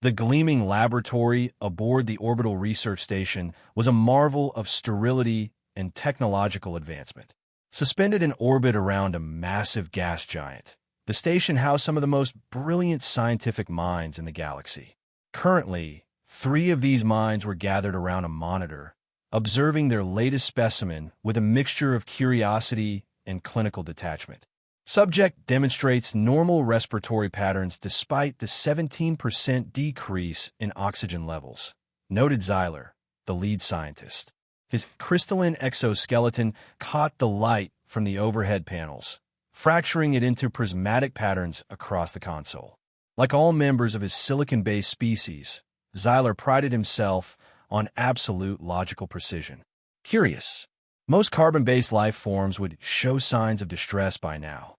The gleaming laboratory aboard the orbital research station was a marvel of sterility and technological advancement. Suspended in orbit around a massive gas giant, the station housed some of the most brilliant scientific minds in the galaxy. Currently, 3 of these minds were gathered around a monitor, observing their latest specimen with a mixture of curiosity and clinical detachment. Subject demonstrates normal respiratory patterns despite the 17% decrease in oxygen levels, noted Zeiler, the lead scientist. His crystalline exoskeleton caught the light from the overhead panels, fracturing it into prismatic patterns across the console. Like all members of his silicon-based species, Zeiler prided himself on absolute logical precision. Curious. Most carbon-based life forms would show signs of distress by now.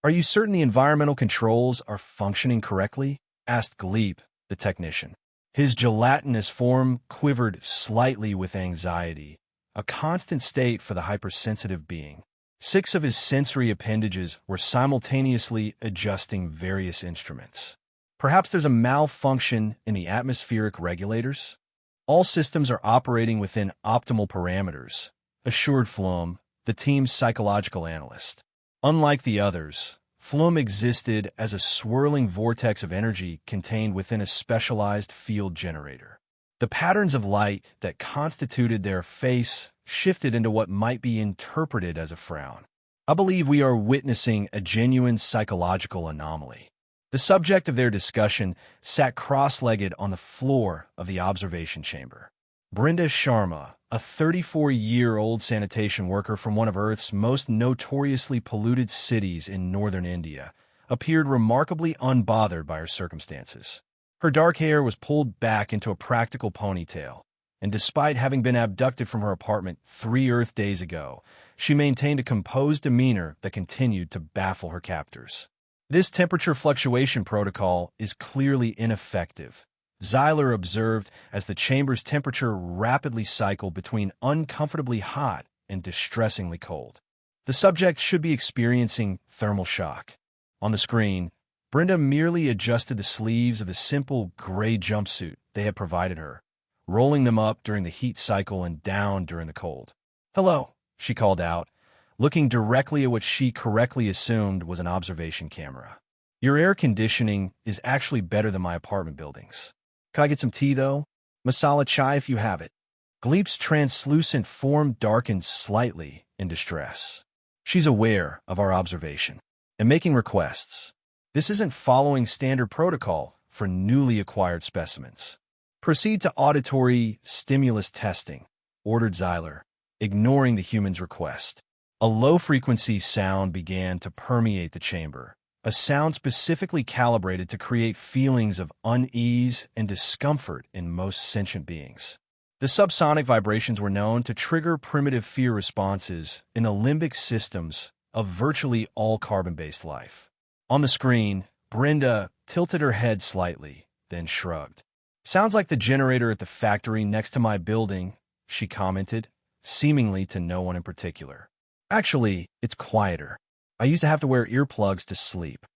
Are you certain the environmental controls are functioning correctly? Asked Gleep, the technician. His gelatinous form quivered slightly with anxiety, a constant state for the hypersensitive being. 6 of his sensory appendages were simultaneously adjusting various instruments. Perhaps there's a malfunction in the atmospheric regulators? All systems are operating within optimal parameters, assured Flum, the team's psychological analyst. Unlike the others, Flum existed as a swirling vortex of energy contained within a specialized field generator. The patterns of light that constituted their face shifted into what might be interpreted as a frown. I believe we are witnessing a genuine psychological anomaly. The subject of their discussion sat cross-legged on the floor of the observation chamber. Brenda Sharma, a 34-year-old sanitation worker from one of Earth's most notoriously polluted cities in northern India, appeared remarkably unbothered by her circumstances. Her dark hair was pulled back into a practical ponytail, and despite having been abducted from her apartment 3 Earth days ago, she maintained a composed demeanor that continued to baffle her captors. This temperature fluctuation protocol is clearly ineffective, Zeiler observed as the chamber's temperature rapidly cycled between uncomfortably hot and distressingly cold. The subject should be experiencing thermal shock. On the screen, Brenda merely adjusted the sleeves of the simple gray jumpsuit they had provided her, rolling them up during the heat cycle and down during the cold. "Hello," she called out, looking directly at what she correctly assumed was an observation camera. "Your air conditioning is actually better than my apartment buildings. Can I get some tea, though? Masala chai if you have it." Gleep's translucent form darkened slightly in distress. "She's aware of our observation and making requests. This isn't following standard protocol for newly acquired specimens. Proceed to auditory stimulus testing," ordered Zeiler, ignoring the human's request. A low-frequency sound began to permeate the chamber, a sound specifically calibrated to create feelings of unease and discomfort in most sentient beings. The subsonic vibrations were known to trigger primitive fear responses in the limbic systems of virtually all carbon-based life. On the screen, Brenda tilted her head slightly, then shrugged. "Sounds like the generator at the factory next to my building," she commented, seemingly to no one in particular. "Actually, it's quieter. I used to have to wear earplugs to sleep."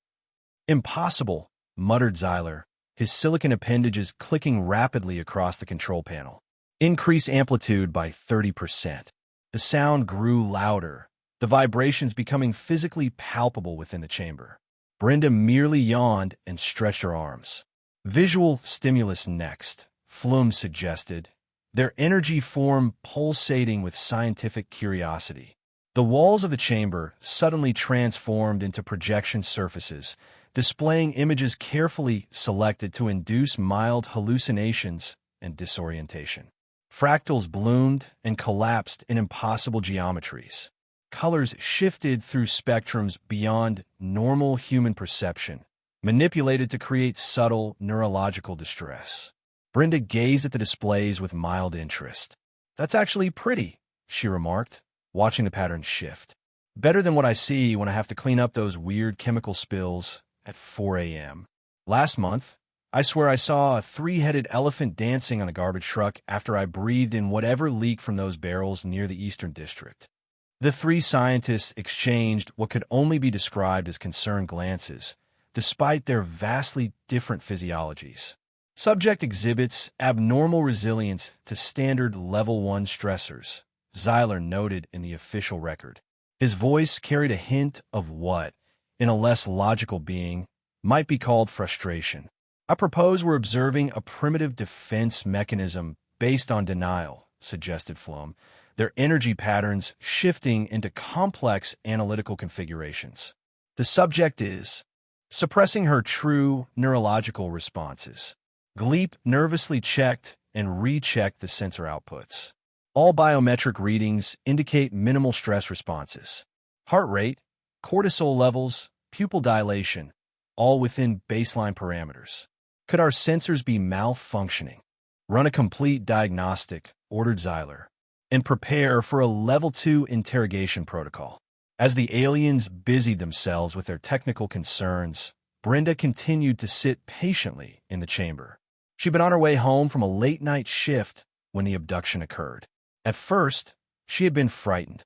"Impossible," muttered Zeiler, his silicon appendages clicking rapidly across the control panel. "Increase amplitude by 30%. The sound grew louder, the vibrations becoming physically palpable within the chamber. Brenda merely yawned and stretched her arms. "Visual stimulus next," Flum suggested, their energy form pulsating with scientific curiosity. The walls of the chamber suddenly transformed into projection surfaces, displaying images carefully selected to induce mild hallucinations and disorientation. Fractals bloomed and collapsed in impossible geometries. Colors shifted through spectrums beyond normal human perception, manipulated to create subtle neurological distress. Brenda gazed at the displays with mild interest. "That's actually pretty," she remarked, watching the patterns shift. "Better than what I see when I have to clean up those weird chemical spills at 4 a.m. Last month, I swear I saw a 3-headed elephant dancing on a garbage truck after I breathed in whatever leaked from those barrels near the Eastern District." The 3 scientists exchanged what could only be described as concerned glances, despite their vastly different physiologies. Subject exhibits abnormal resilience to standard level 1 stressors, Zyler noted in the official record. His voice carried a hint of what, in a less logical being, might be called frustration. I propose we're observing a primitive defense mechanism based on denial, suggested Flum, their energy patterns shifting into complex analytical configurations. The subject is suppressing her true neurological responses. Gleep nervously checked and rechecked the sensor outputs. All biometric readings indicate minimal stress responses. Heart rate, cortisol levels, pupil dilation, all within baseline parameters. Could our sensors be malfunctioning? Run a complete diagnostic, ordered Zyler, and prepare for a Level 2 interrogation protocol. As the aliens busied themselves with their technical concerns, Brenda continued to sit patiently in the chamber. She'd been on her way home from a late-night shift when the abduction occurred. At first, she had been frightened.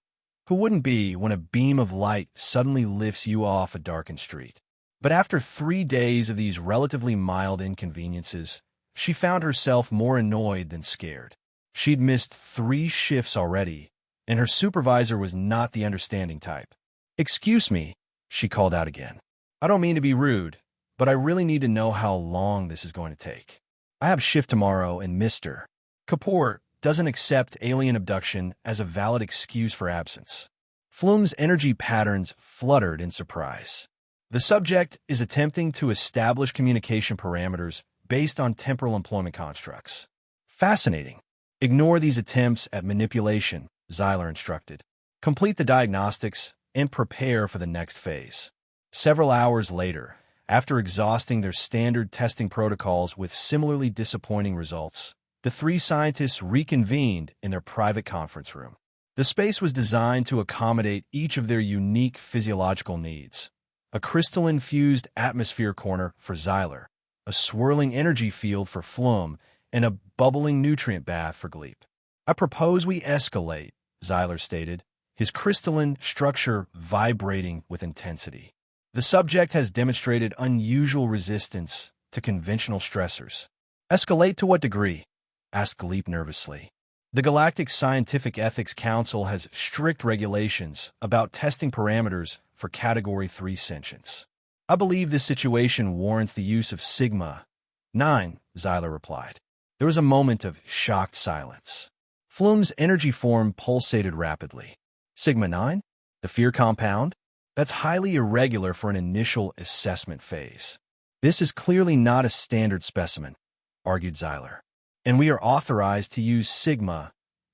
Who wouldn't be when a beam of light suddenly lifts you off a darkened street? But after 3 days of these relatively mild inconveniences, she found herself more annoyed than scared. She'd missed 3 shifts already, and her supervisor was not the understanding type. "Excuse me," she called out again. "I don't mean to be rude, but I really need to know how long this is going to take. I have shift tomorrow, and Mr. Kapoor doesn't accept alien abduction as a valid excuse for absence." Flum's energy patterns fluttered in surprise. The subject is attempting to establish communication parameters based on temporal employment constructs. Fascinating. Ignore these attempts at manipulation, Zyler instructed. Complete the diagnostics and prepare for the next phase. Several hours later, after exhausting their standard testing protocols with similarly disappointing results, the 3 scientists reconvened in their private conference room. The space was designed to accommodate each of their unique physiological needs. A crystalline-fused atmosphere corner for Zyler, a swirling energy field for Flum, and a bubbling nutrient bath for Gleep. "I propose we escalate," Zyler stated, his crystalline structure vibrating with intensity. "The subject has demonstrated unusual resistance to conventional stressors." "Escalate to what degree?" asked Gleep nervously. "The Galactic Scientific Ethics Council has strict regulations about testing parameters for Category 3 sentience. I believe this situation warrants the use of Sigma 9, Zyler replied. There was a moment of shocked silence. Flum's energy form pulsated rapidly. Sigma 9? The fear compound? That's highly irregular for an initial assessment phase. This is clearly not a standard specimen, argued Zyler. And we are authorized to use Sigma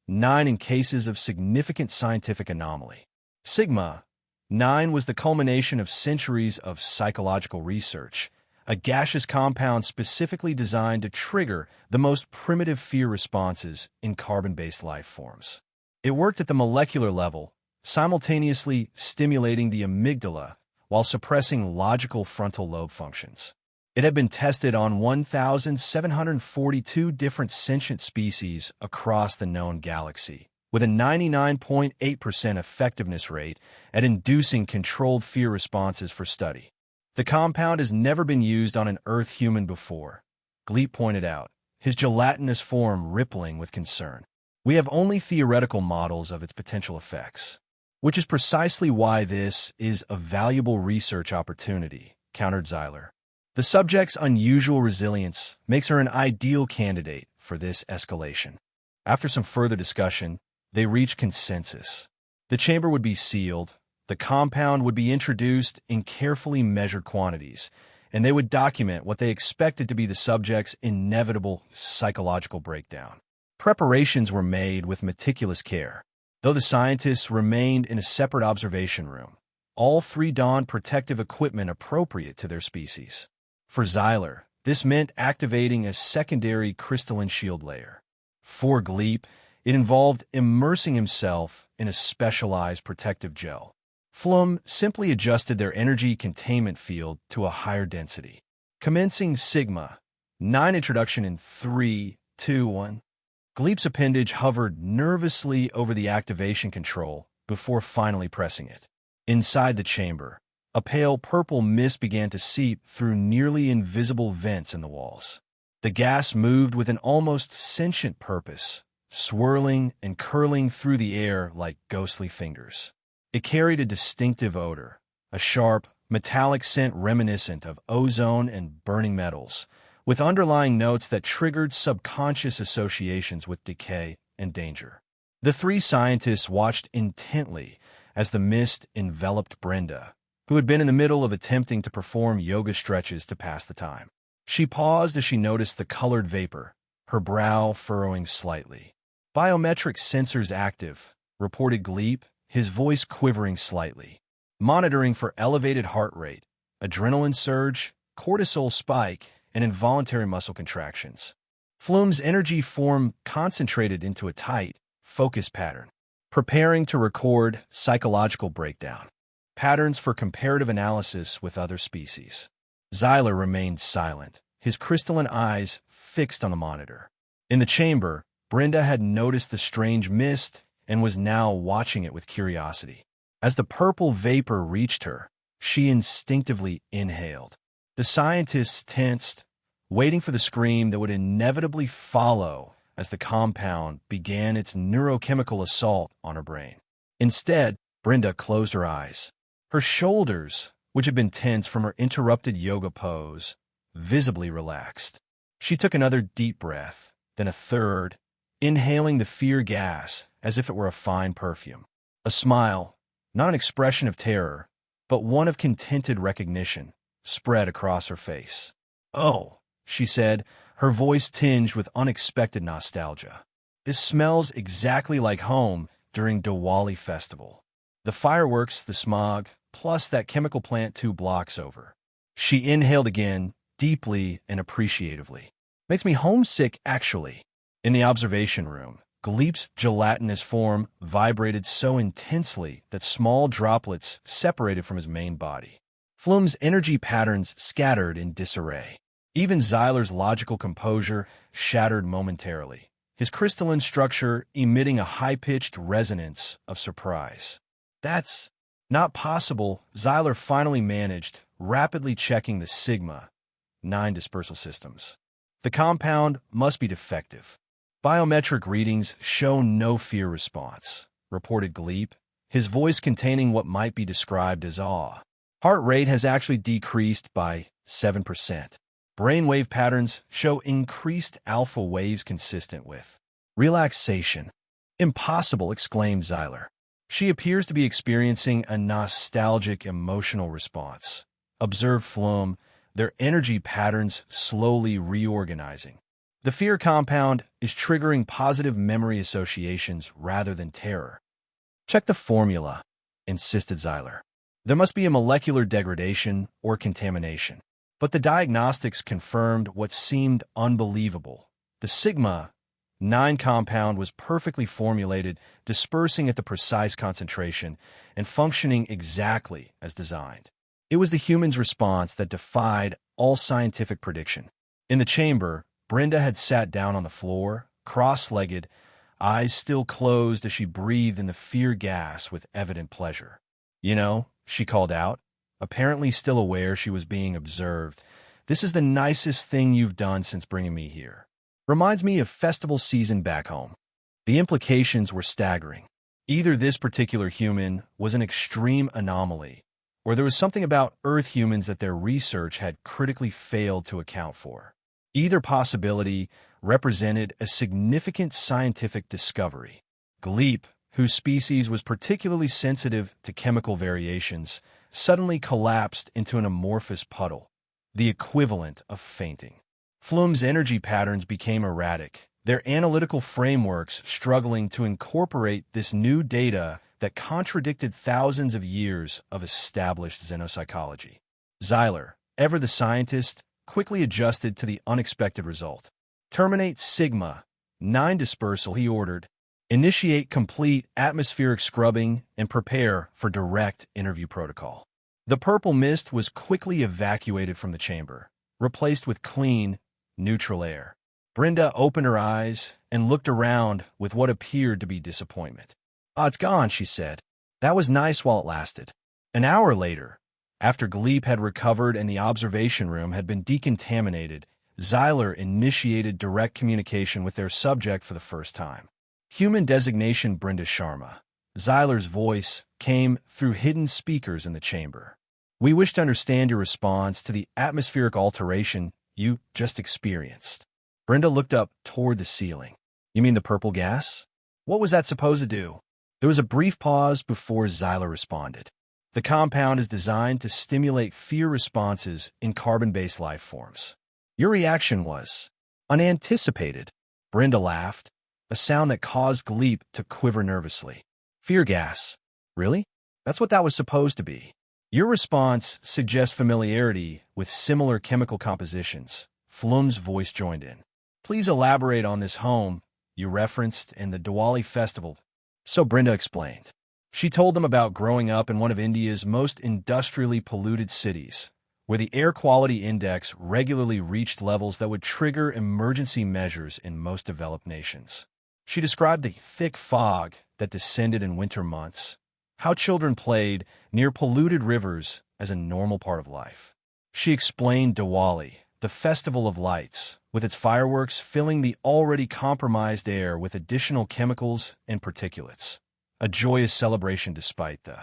9 in cases of significant scientific anomaly. Sigma 9 was the culmination of centuries of psychological research, a gaseous compound specifically designed to trigger the most primitive fear responses in carbon-based life forms. It worked at the molecular level, simultaneously stimulating the amygdala while suppressing logical frontal lobe functions. It had been tested on 1,742 different sentient species across the known galaxy, with a 99.8% effectiveness rate at inducing controlled fear responses for study. The compound has never been used on an Earth human before, Gleep pointed out, his gelatinous form rippling with concern. We have only theoretical models of its potential effects, which is precisely why this is a valuable research opportunity, countered Zyler. The subject's unusual resilience makes her an ideal candidate for this escalation. After some further discussion, they reached consensus. The chamber would be sealed, the compound would be introduced in carefully measured quantities, and they would document what they expected to be the subject's inevitable psychological breakdown. Preparations were made with meticulous care. Though the scientists remained in a separate observation room, all three donned protective equipment appropriate to their species. For Zyler, this meant activating a secondary crystalline shield layer. For Gleep, it involved immersing himself in a specialized protective gel. Flum simply adjusted their energy containment field to a higher density. Commencing Sigma 9 introduction in 3, 2, 1. Gleep's appendage hovered nervously over the activation control before finally pressing it. Inside the chamber, a pale purple mist began to seep through nearly invisible vents in the walls. The gas moved with an almost sentient purpose, swirling and curling through the air like ghostly fingers. It carried a distinctive odor, a sharp, metallic scent reminiscent of ozone and burning metals, with underlying notes that triggered subconscious associations with decay and danger. The three scientists watched intently as the mist enveloped Brenda, who had been in the middle of attempting to perform yoga stretches to pass the time. She paused as she noticed the colored vapor, her brow furrowing slightly. "Biometric sensors active," reported Gleep, his voice quivering slightly. "Monitoring for elevated heart rate, adrenaline surge, cortisol spike, and involuntary muscle contractions." Flume's energy form concentrated into a tight, focused pattern, preparing to record psychological breakdown. Patterns for comparative analysis with other species. Xyler remained silent, his crystalline eyes fixed on the monitor. In the chamber, Brenda had noticed the strange mist and was now watching it with curiosity. As the purple vapor reached her, she instinctively inhaled. The scientists tensed, waiting for the scream that would inevitably follow as the compound began its neurochemical assault on her brain. Instead, Brenda closed her eyes. Her shoulders, which had been tense from her interrupted yoga pose, visibly relaxed. She took another deep breath, then a third, inhaling the fear gas as if it were a fine perfume. A smile, not an expression of terror, but one of contented recognition, spread across her face. "Oh," she said, her voice tinged with unexpected nostalgia. "This smells exactly like home during Diwali festival. The fireworks, the smog, plus that chemical plant 2 blocks over." She inhaled again, deeply and appreciatively. "Makes me homesick, actually." In the observation room, Gleep's gelatinous form vibrated so intensely that small droplets separated from his main body. Flume's energy patterns scattered in disarray. Even Xyler's logical composure shattered momentarily, his crystalline structure emitting a high-pitched resonance of surprise. "That's not possible," Xyler finally managed, rapidly checking the Sigma-9 dispersal systems. "The compound must be defective." "Biometric readings show no fear response," reported Gleep, his voice containing what might be described as awe. "Heart rate has actually decreased by 7%. Brainwave patterns show increased alpha waves consistent with relaxation." "Impossible," exclaimed Xyler. "She appears to be experiencing a nostalgic emotional response," observed Flume, their energy patterns slowly reorganizing. "The fear compound is triggering positive memory associations rather than terror." "Check the formula," insisted Xyler. "There must be a molecular degradation or contamination." But the diagnostics confirmed what seemed unbelievable. The Sigma-9 compound was perfectly formulated, dispersing at the precise concentration, and functioning exactly as designed. It was the human's response that defied all scientific prediction. In the chamber, Brenda had sat down on the floor, cross-legged, eyes still closed as she breathed in the fear gas with evident pleasure. "You know," she called out, apparently still aware she was being observed, "this is the nicest thing you've done since bringing me here. Reminds me of festival season back home." The implications were staggering. Either this particular human was an extreme anomaly, or there was something about Earth humans that their research had critically failed to account for. Either possibility represented a significant scientific discovery. Gleep, whose species was particularly sensitive to chemical variations, suddenly collapsed into an amorphous puddle, the equivalent of fainting. Flume's energy patterns became erratic, their analytical frameworks struggling to incorporate this new data that contradicted thousands of years of established xenopsychology. Xyler, ever the scientist, quickly adjusted to the unexpected result. "Terminate Sigma-9 dispersal," he ordered. "Initiate complete atmospheric scrubbing and prepare for direct interview protocol." The purple mist was quickly evacuated from the chamber, replaced with clean, neutral air. Brenda opened her eyes and looked around with what appeared to be disappointment. "Ah, it's gone," she said. "That was nice while it lasted." An hour later, after Gleep had recovered and the observation room had been decontaminated, Xyler initiated direct communication with their subject for the first time. Human designation Brenda Sharma. Xyler's voice came through hidden speakers in the chamber. We wish to understand your response to the atmospheric alteration you just experienced. Brenda looked up toward the ceiling. You mean the purple gas? What was that supposed to do? There was a brief pause before Xyler responded. The compound is designed to stimulate fear responses in carbon-based life forms. Your reaction was unanticipated. Brenda laughed, a sound that caused Gleep to quiver nervously. Fear gas. Really? That's what that was supposed to be. Your response suggests familiarity with similar chemical compositions. Flum's voice joined in. Please elaborate on this home you referenced in the Diwali festival. So Brenda explained. She told them about growing up in one of India's most industrially polluted cities, where the air quality index regularly reached levels that would trigger emergency measures in most developed nations. She described the thick fog that descended in winter months, how children played near polluted rivers as a normal part of life. She explained Diwali, the festival of lights, with its fireworks filling the already compromised air with additional chemicals and particulates. A joyous celebration despite the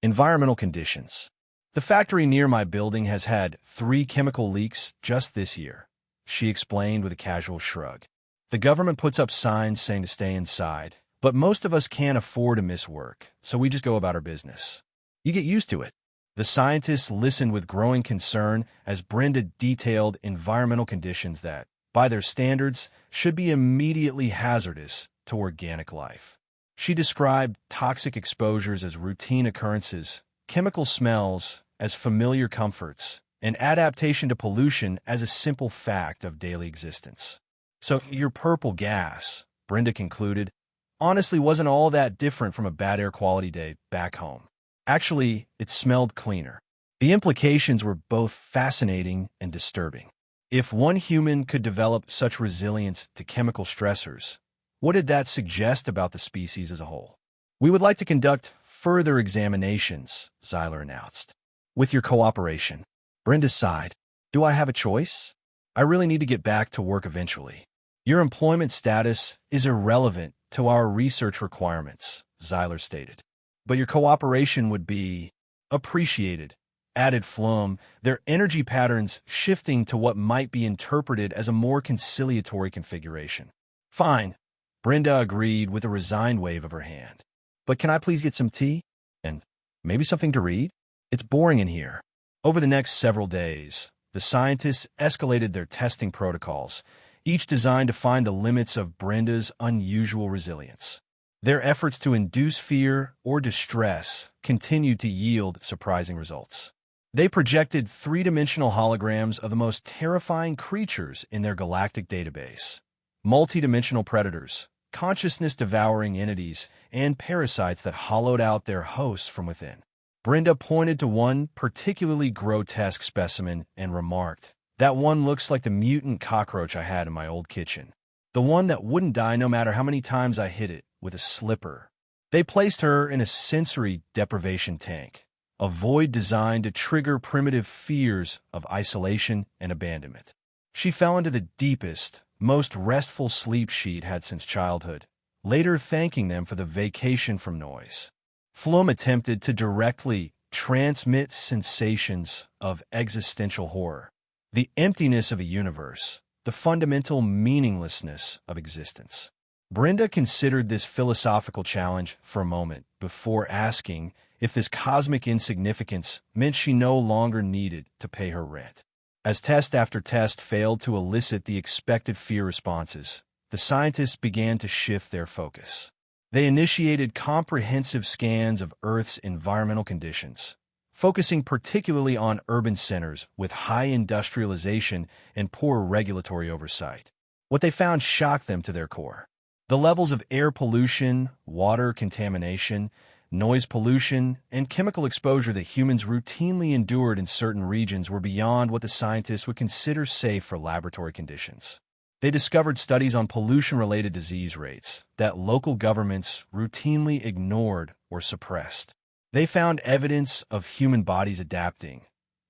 environmental conditions. The factory near my building has had 3 chemical leaks just this year, she explained with a casual shrug. The government puts up signs saying to stay inside, but most of us can't afford to miss work, so we just go about our business. You get used to it. The scientists listened with growing concern as Brenda detailed environmental conditions that, by their standards, should be immediately hazardous to organic life. She described toxic exposures as routine occurrences, chemical smells as familiar comforts, and adaptation to pollution as a simple fact of daily existence. So your purple gas, Brenda concluded, honestly wasn't all that different from a bad air quality day back home. Actually, it smelled cleaner. The implications were both fascinating and disturbing. If one human could develop such resilience to chemical stressors, what did that suggest about the species as a whole? We would like to conduct further examinations, Xyler announced. With your cooperation. Brenda sighed. Do I have a choice? I really need to get back to work eventually. Your employment status is irrelevant to our research requirements, Xyler stated. But your cooperation would be appreciated, added Flum, their energy patterns shifting to what might be interpreted as a more conciliatory configuration. Fine. Brenda agreed with a resigned wave of her hand. But can I please get some tea? And maybe something to read? It's boring in here. Over the next several days, the scientists escalated their testing protocols, each designed to find the limits of Brenda's unusual resilience. Their efforts to induce fear or distress continued to yield surprising results. They projected 3-dimensional holograms of the most terrifying creatures in their galactic database. Multidimensional predators, consciousness-devouring entities, and parasites that hollowed out their hosts from within. Brenda pointed to one particularly grotesque specimen and remarked, "That one looks like the mutant cockroach I had in my old kitchen. The one that wouldn't die no matter how many times I hit it with a slipper." They placed her in a sensory deprivation tank, a void designed to trigger primitive fears of isolation and abandonment. She fell into the deepest, most restful sleep she'd had since childhood, later thanking them for the vacation from noise. Flum attempted to directly transmit sensations of existential horror, the emptiness of a universe, the fundamental meaninglessness of existence. Brenda considered this philosophical challenge for a moment before asking if this cosmic insignificance meant she no longer needed to pay her rent. As test after test failed to elicit the expected fear responses, the scientists began to shift their focus. They initiated comprehensive scans of Earth's environmental conditions, focusing particularly on urban centers with high industrialization and poor regulatory oversight. What they found shocked them to their core. The levels of air pollution, water contamination, noise pollution, and chemical exposure that humans routinely endured in certain regions were beyond what the scientists would consider safe for laboratory conditions. They discovered studies on pollution-related disease rates that local governments routinely ignored or suppressed. They found evidence of human bodies adapting,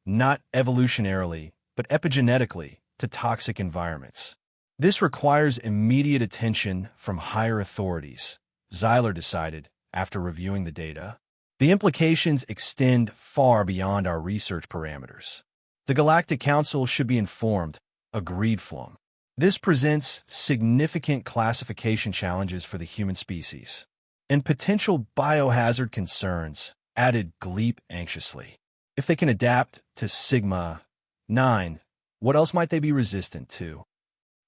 not evolutionarily, but epigenetically, to toxic environments. This requires immediate attention from higher authorities, Zeiler decided after reviewing the data. The implications extend far beyond our research parameters. The Galactic Council should be informed, agreed Flum. This presents significant classification challenges for the human species. And potential biohazard concerns, added Gleep anxiously. If they can adapt to Sigma-9, what else might they be resistant to?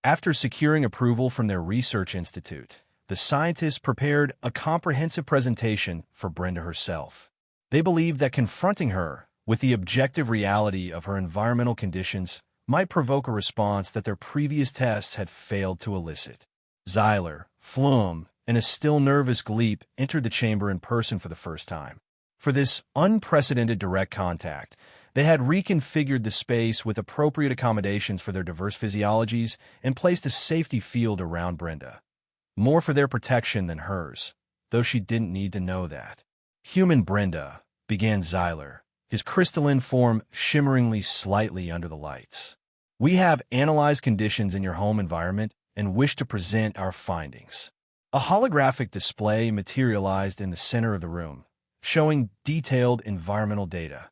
After securing approval from their research institute, the scientists prepared a comprehensive presentation for Brenda herself. They believed that confronting her with the objective reality of her environmental conditions might provoke a response that their previous tests had failed to elicit. Zeiler, Flum, and a still nervous Gleep entered the chamber in person for the first time. For this unprecedented direct contact, they had reconfigured the space with appropriate accommodations for their diverse physiologies and placed a safety field around Brenda. More for their protection than hers, though she didn't need to know that. Human Brenda, began Zeiler, his crystalline form shimmeringly slightly under the lights. We have analyzed conditions in your home environment and wish to present our findings. A holographic display materialized in the center of the room, showing detailed environmental data.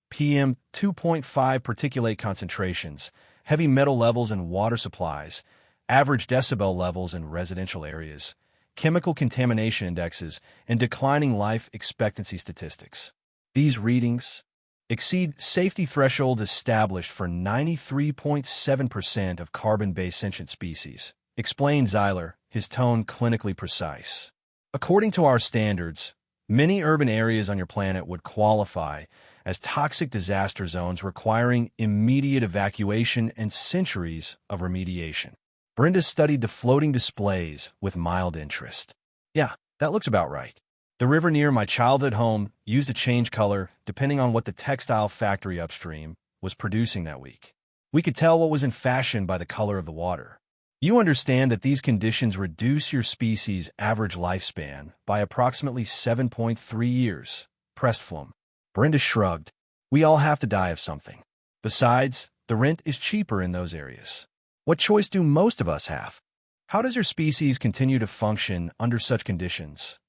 PM 2.5 particulate concentrations, heavy metal levels in water supplies, average decibel levels in residential areas, chemical contamination indexes, and declining life expectancy statistics. These readings exceed safety threshold established for 93.7% of carbon-based sentient species, explained Zeiler, his tone clinically precise. According to our standards, many urban areas on your planet would qualify as toxic disaster zones requiring immediate evacuation and centuries of remediation. Brenda studied the floating displays with mild interest. Yeah, that looks about right. The river near my childhood home used to change color depending on what the textile factory upstream was producing that week. We could tell what was in fashion by the color of the water. You understand that these conditions reduce your species' average lifespan by approximately 7.3 years, pressed Flum. Brenda shrugged. We all have to die of something. Besides, the rent is cheaper in those areas. What choice do most of us have? How does your species continue to function under such conditions?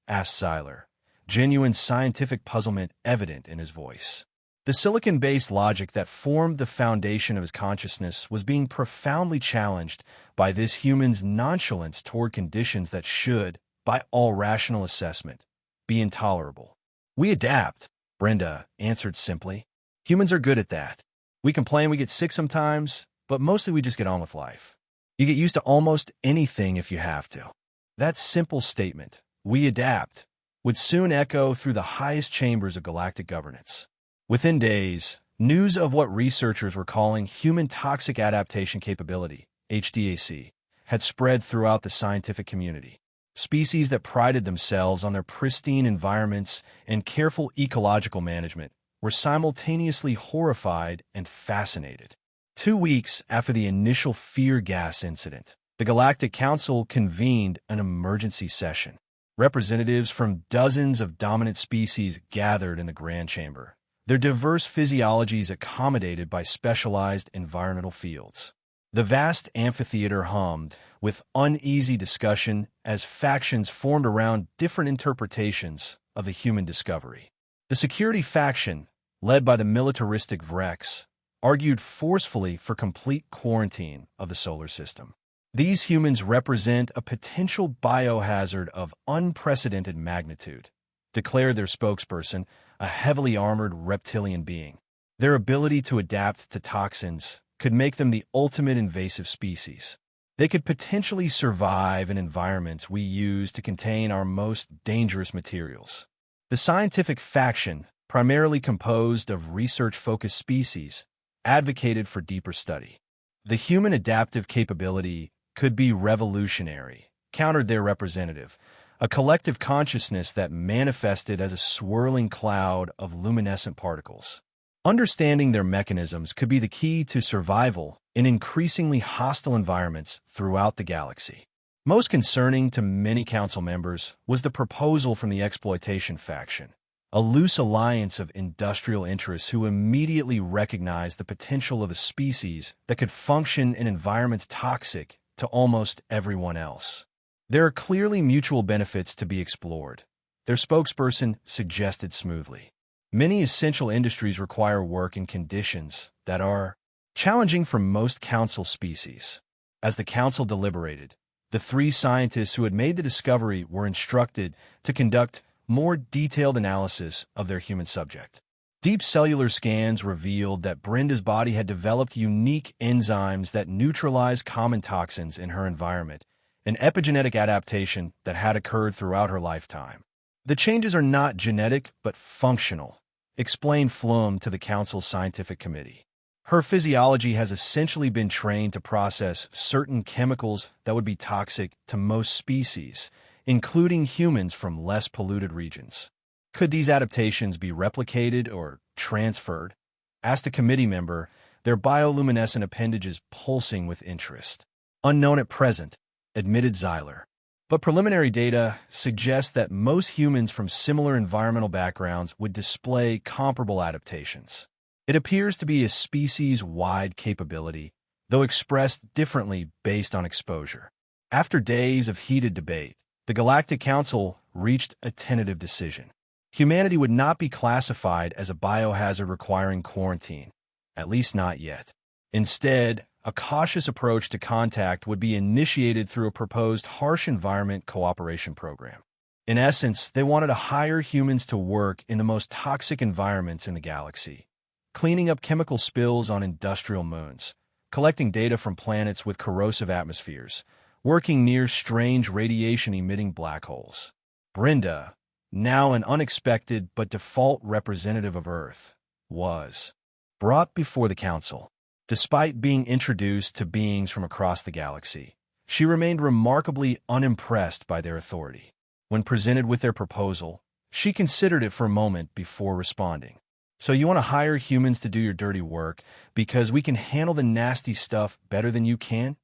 Asked Zeiler, genuine scientific puzzlement evident in his voice. The silicon-based logic that formed the foundation of his consciousness was being profoundly challenged by this human's nonchalance toward conditions that should, by all rational assessment, be intolerable. We adapt, Brenda answered simply. Humans are good at that. We complain we get sick sometimes, but mostly we just get on with life. You get used to almost anything if you have to. That simple statement, we adapt, would soon echo through the highest chambers of galactic governance. Within days, news of what researchers were calling human toxic adaptation capability, HDAC, had spread throughout the scientific community. Species that prided themselves on their pristine environments and careful ecological management were simultaneously horrified and fascinated. 2 weeks after the initial fear gas incident, the Galactic Council convened an emergency session. Representatives from dozens of dominant species gathered in the Grand Chamber, their diverse physiologies accommodated by specialized environmental fields. The vast amphitheater hummed with uneasy discussion as factions formed around different interpretations of the human discovery. The security faction, led by the militaristic Vrex, argued forcefully for complete quarantine of the solar system. These humans represent a potential biohazard of unprecedented magnitude, declared their spokesperson, a heavily armored reptilian being. Their ability to adapt to toxins could make them the ultimate invasive species. They could potentially survive in environments we use to contain our most dangerous materials. The scientific faction, primarily composed of research-focused species, advocated for deeper study. The human adaptive capability could be revolutionary, countered their representative, a collective consciousness that manifested as a swirling cloud of luminescent particles. Understanding their mechanisms could be the key to survival in increasingly hostile environments throughout the galaxy. Most concerning to many council members was the proposal from the exploitation faction, a loose alliance of industrial interests who immediately recognized the potential of a species that could function in environments toxic to almost everyone else. There are clearly mutual benefits to be explored, their spokesperson suggested smoothly. Many essential industries require work in conditions that are challenging for most council species. As the council deliberated, the three scientists who had made the discovery were instructed to conduct more detailed analysis of their human subject. Deep cellular scans revealed that Brenda's body had developed unique enzymes that neutralize common toxins in her environment, an epigenetic adaptation that had occurred throughout her lifetime. The changes are not genetic but functional, explained Flum to the Council's scientific committee. Her physiology has essentially been trained to process certain chemicals that would be toxic to most species, including humans from less polluted regions. Could these adaptations be replicated or transferred? Asked a committee member, their bioluminescent appendages pulsing with interest. Unknown at present, admitted Zeiler. But preliminary data suggests that most humans from similar environmental backgrounds would display comparable adaptations. It appears to be a species-wide capability, though expressed differently based on exposure. After days of heated debate, the Galactic Council reached a tentative decision. Humanity would not be classified as a biohazard requiring quarantine, at least not yet. Instead, a cautious approach to contact would be initiated through a proposed harsh environment cooperation program. In essence, they wanted to hire humans to work in the most toxic environments in the galaxy, cleaning up chemical spills on industrial moons, collecting data from planets with corrosive atmospheres, working near strange radiation-emitting black holes. Brenda, now an unexpected but default representative of Earth, was brought before the Council. Despite being introduced to beings from across the galaxy, she remained remarkably unimpressed by their authority. When presented with their proposal, she considered it for a moment before responding. So you want to hire humans to do your dirty work because we can handle the nasty stuff better than you can?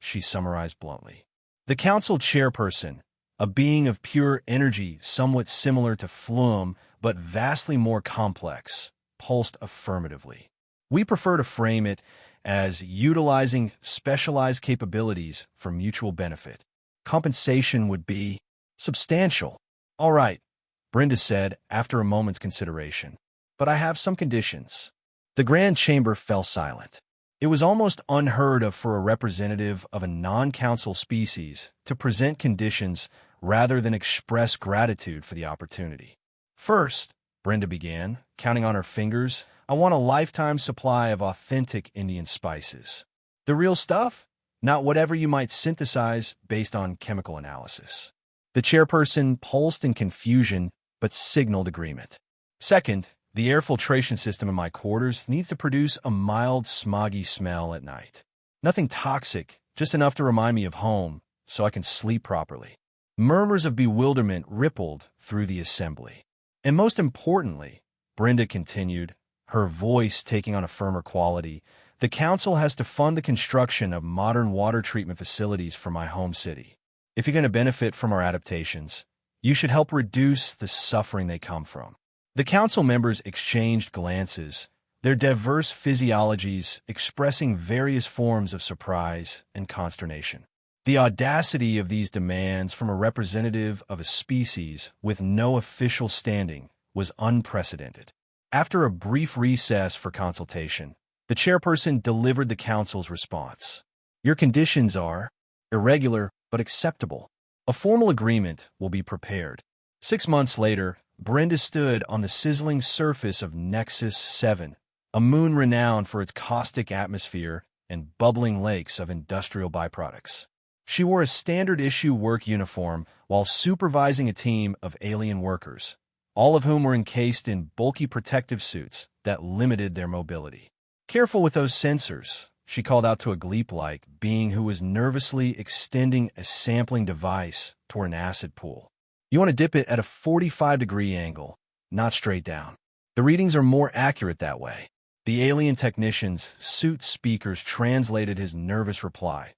She summarized bluntly. The council chairperson, a being of pure energy somewhat similar to Flum but vastly more complex, pulsed affirmatively. We prefer to frame it as utilizing specialized capabilities for mutual benefit. Compensation would be substantial. All right, Brenda said after a moment's consideration. But I have some conditions. The Grand Chamber fell silent. It was almost unheard of for a representative of a non-council species to present conditions rather than express gratitude for the opportunity. First, Brenda began, counting on her fingers, I want a lifetime supply of authentic Indian spices. The real stuff, not whatever you might synthesize based on chemical analysis. The chairperson pulsed in confusion but signaled agreement. Second, the air filtration system in my quarters needs to produce a mild, smoggy smell at night. Nothing toxic, just enough to remind me of home so I can sleep properly. Murmurs of bewilderment rippled through the assembly. And most importantly, Brenda continued, her voice taking on a firmer quality, the council has to fund the construction of modern water treatment facilities for my home city. If you're going to benefit from our adaptations, you should help reduce the suffering they come from. The council members exchanged glances, their diverse physiologies expressing various forms of surprise and consternation. The audacity of these demands from a representative of a species with no official standing was unprecedented. After a brief recess for consultation, the chairperson delivered the council's response. Your conditions are irregular but acceptable. A formal agreement will be prepared. 6 months later, Brenda stood on the sizzling surface of Nexus 7, a moon renowned for its caustic atmosphere and bubbling lakes of industrial byproducts. She wore a standard-issue work uniform while supervising a team of alien workers, all of whom were encased in bulky protective suits that limited their mobility. Careful with those sensors, she called out to a Gleep-like being who was nervously extending a sampling device toward an acid pool. You want to dip it at a 45-degree angle, not straight down. The readings are more accurate that way. The alien technician's suit speakers translated his nervous reply.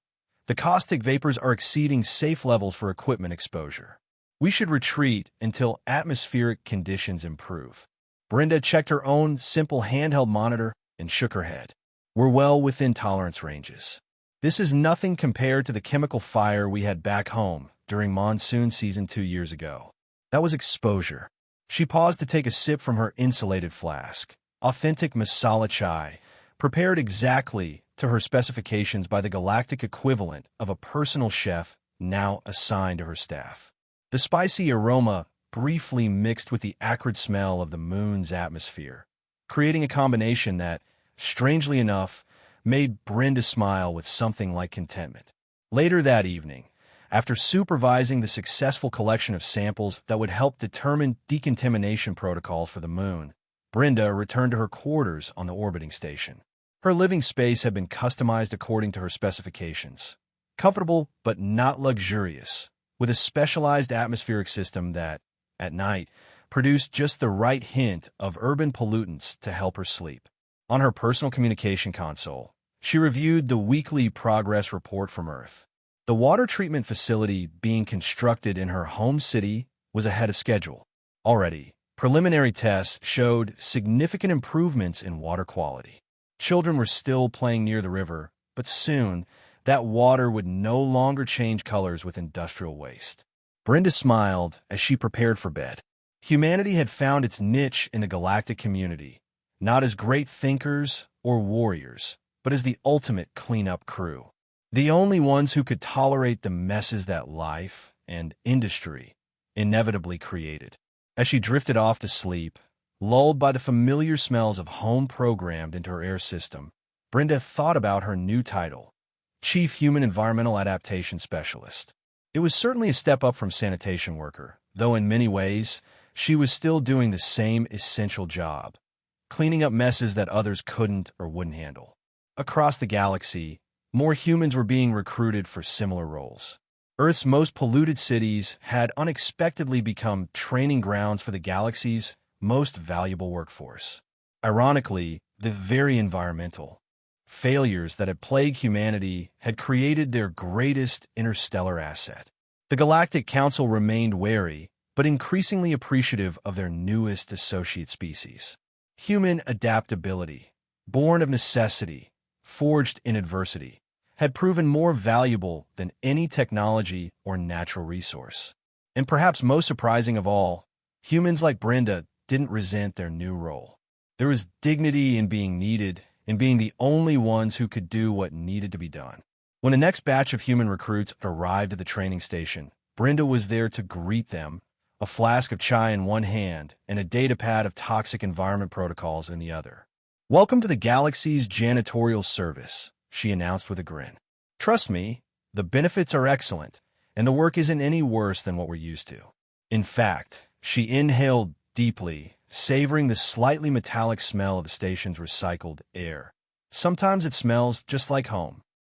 The caustic vapors are exceeding safe levels for equipment exposure. We should retreat until atmospheric conditions improve. Brenda checked her own simple handheld monitor and shook her head. We're well within tolerance ranges. This is nothing compared to the chemical fire we had back home during monsoon season 2 years ago. That was exposure. She paused to take a sip from her insulated flask. Authentic masala chai, prepared exactly to her specifications by the galactic equivalent of a personal chef now assigned to her staff. The spicy aroma briefly mixed with the acrid smell of the moon's atmosphere, creating a combination that, strangely enough, made Brenda smile with something like contentment. Later that evening, after supervising the successful collection of samples that would help determine decontamination protocols for the moon, Brenda returned to her quarters on the orbiting station. Her living space had been customized according to her specifications. Comfortable but not luxurious, with a specialized atmospheric system that, at night, produced just the right hint of urban pollutants to help her sleep. On her personal communication console, she reviewed the weekly progress report from Earth. The water treatment facility being constructed in her home city was ahead of schedule. Already, preliminary tests showed significant improvements in water quality. Children were still playing near the river, but soon, that water would no longer change colors with industrial waste. Brenda smiled as she prepared for bed. Humanity had found its niche in the galactic community, not as great thinkers or warriors, but as the ultimate cleanup crew. The only ones who could tolerate the messes that life and industry inevitably created. As she drifted off to sleep, lulled by the familiar smells of home programmed into her air system, Brenda thought about her new title, Chief Human Environmental Adaptation Specialist. It was certainly a step up from sanitation worker, though in many ways, she was still doing the same essential job, cleaning up messes that others couldn't or wouldn't handle. Across the galaxy, more humans were being recruited for similar roles. Earth's most polluted cities had unexpectedly become training grounds for the galaxy's most valuable workforce. Ironically, the very environmental failures that had plagued humanity had created their greatest interstellar asset. The Galactic Council remained wary, but increasingly appreciative of their newest associate species. Human adaptability, born of necessity, forged in adversity, had proven more valuable than any technology or natural resource. And perhaps most surprising of all, humans like Brenda didn't resent their new role. There was dignity in being needed, in being the only ones who could do what needed to be done. When the next batch of human recruits arrived at the training station, Brenda was there to greet them, a flask of chai in one hand and a datapad of toxic environment protocols in the other. "Welcome to the galaxy's janitorial service," she announced with a grin. "Trust me, the benefits are excellent, and the work isn't any worse than what we're used to." In fact, she inhaled deeply, savoring the slightly metallic smell of the station's recycled air. "Sometimes it smells just like home."